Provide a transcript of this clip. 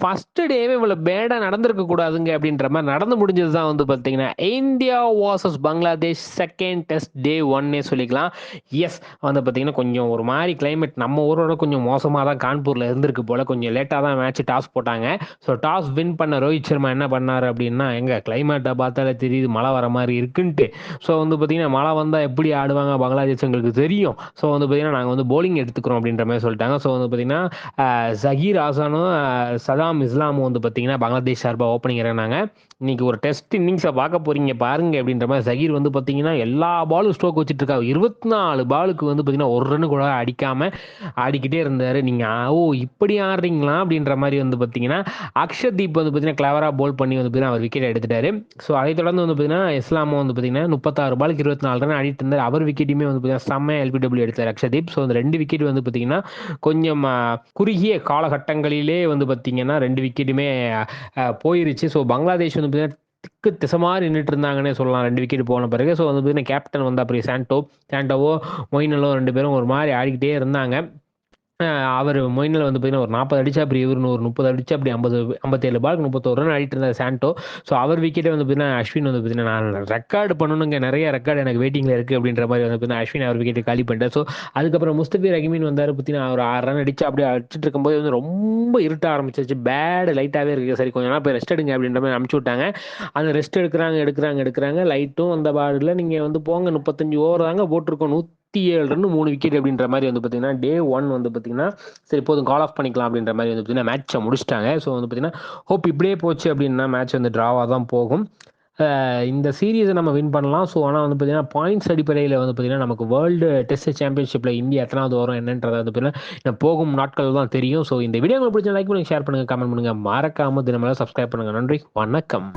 First டேவே இவ்வளோ பேடாக நடந்திருக்க கூடாதுங்க அப்படின்ற மாதிரி நடந்து முடிஞ்சது தான் வந்து பார்த்தீங்கன்னா India versus Bangladesh second test டே ஒன்னே சொல்லிக்கலாம். எஸ் வந்து பார்த்தீங்கன்னா கொஞ்சம் ஒரு மாதிரி கிளைமேட் நம்ம ஊரோட கொஞ்சம் மோசமாக தான் கான்பூரில் இருந்திருக்கு போல். கொஞ்சம் லேட்டாக தான் மேட்ச் டாஸ் போட்டாங்க. ஸோ டாஸ் வின் பண்ண ரோஹித் சர்மா என்ன பண்ணார் அப்படின்னா எங்கள் கிளைமேட்டை பார்த்தாலே தெரியுது மழை வர மாதிரி இருக்குன்ட்டு. ஸோ வந்து பார்த்தீங்கன்னா மழை வந்தால் எப்படி ஆடுவாங்க பங்களாதேஷ் எங்களுக்கு தெரியும். ஸோ வந்து பார்த்தீங்கன்னா நாங்கள் வந்து போலிங் எடுத்துக்கிறோம் அப்படின்ற மாதிரி சொல்லிட்டாங்க. ஸோ வந்து பார்த்தீங்கன்னா ஜஹீர் ஹாசானும் சதாம் இஸ்லாமும் வந்து பார்த்தீங்கன்னா பங்களாதேஷ் சார்பாக ஓப்பனிங் இறங்கினாங்க. இன்னைக்கு ஒரு டெஸ்ட் இன்னிங்ஸை பார்க்க போறீங்க பாருங்க அப்படின்ற மாதிரி ஜஹீர் வந்து பார்த்தீங்கன்னா எல்லா பாலும் ஸ்ட்ரோக் வச்சுட்டு இருக்காரு. 24 பாலுக்கு வந்து பார்த்தீங்கன்னா ஒரு ரன்னு கூட அடிக்காம ஆடிக்கிட்டே இருந்தாரு. நீங்க ஓ இப்படி ஆடுறீங்களா அப்படின்ற மாதிரி வந்து பார்த்தீங்கன்னா அக்ஷதீப் வந்து பார்த்தீங்கன்னா கிளவரா போல் பண்ணி வந்து பார்த்தீங்கன்னா அவர் விக்கெட் எடுத்துட்டாரு. ஸோ அதை தொடர்ந்து வந்து பார்த்தீங்கன்னா இஸ்லாமும் வந்து பார்த்தீங்கன்னா 36 பாலுக்கு 24 ரன் ஆடிட்டு இருந்தார். அவர் விக்கெட்டுமே வந்து பார்த்தீங்கன்னா செம்ம எல்பிடபிள்யூ எடுத்தார் அக்ஷதீப். ஸோ அந்த 2 விக்கெட் வந்து பார்த்தீங்கன்னா கொஞ்சம் குறுகிய காலகட்டங்களிலே வந்து பார்த்தீங்கன்னா 2 விக்கெட்டுமே போயிருச்சு. ஸோ பங்களாதேஷ் வந்து பார்த்தீங்கன்னா திக்கு திசை மாதிரி நின்றுட்டு இருந்தாங்கன்னே சொல்லலாம் 2 விக்கெட் போன பிறகு. ஸோ வந்து பார்த்தீங்கன்னா கேப்டன் வந்து அப்படி சாண்டோவோ மொயினலோ 2 பேரும் ஒரு மாதிரி ஆடிக்கிட்டே இருந்தாங்க. அவர் மொயினில் வந்து பார்த்தீங்கன்னா ஒரு 40 அடிச்சா அப்படி இவரு ஒரு 30 அடிச்சா அப்படி 57 பாலுக்கு 31 ரன் ஆடிட்டு இருந்தார் சாண்டோ. ஸோ அவர் விக்கெட்டே வந்து பார்த்தீங்கன்னா அஸ்வின் வந்து பார்த்தீங்கன்னா நான் ரெக்கார்டு பண்ணணுங்க, நிறைய ரெக்கார்டு எனக்கு வெயிட்டிங்கில் இருக்குது அப்படின்ற மாதிரி வந்து பார்த்தீங்கன்னா அஸ்வின் அவர் விக்கெட்டு காலி பண்ணிட்டார். ஸோ அதுக்கப்புறம் முஸ்தபிர் ரஹீமின் வந்தார் பார்த்தீங்கன்னா ஒரு 6 ரன் அடிச்சு அப்படியே அடிச்சுட்டு இருக்கும்போது வந்து ரொம்ப இருட்ட ஆரம்பிச்சிருச்சு. பேடு லைட்டாகவே இருக்குது. சரி கொஞ்ச நாள் போய் ரெஸ்ட் எடுங்க அப்படின்ற மாதிரி அனுப்பிச்சு விட்டாங்க. அந்த ரெஸ்ட் எடுக்கிறாங்க லைட்டும் வந்த பாடில் நீங்கள் வந்து போங்க 35 ஓவர் தாங்க போட்டிருக்கோம் 7 ரன் 3 விக்கெட் அப்படின்ற மாதிரி வந்து பார்த்தீங்கன்னா டே 1 வந்து பார்த்தீங்கன்னா சரி போதும் கால் ஆஃப் பண்ணிக்கலாம் அப்படின்ற மாதிரி வந்து பார்த்தீங்கன்னா மேட்சை முடிச்சிட்டாங்க. ஸோ வந்து பார்த்தீங்கன்னா ஹோப் இப்படியே போச்சு அப்படின்னா மேட்ச் வந்து ட்ராவாக தான் போகும். இந்த சீரீஸை நம்ம வின் பண்ணலாம். ஸோ ஆனால் வந்து பார்த்தீங்கன்னா பாயிண்ட்ஸ் அடிப்படையில் வந்து பார்த்தீங்கன்னா நமக்கு வேர்ல்டு டெஸ்ட் சாம்பியன்ஷிப்பில் இந்தியா எத்தனாவது வரும் என்னன்றதை வந்து பார்த்தீங்கன்னா போகும் நாட்கள் தான் தெரியும். ஸோ இந்த வீடியோ உங்களுக்கு பிடிச்ச லைக் பண்ணுங்க, ஷேர் பண்ணுங்க, கமெண்ட் பண்ணுங்க, மறக்காம தினமெல்லாம் சப்ஸ்கிரைப் பண்ணுங்க. நன்றி, வணக்கம்.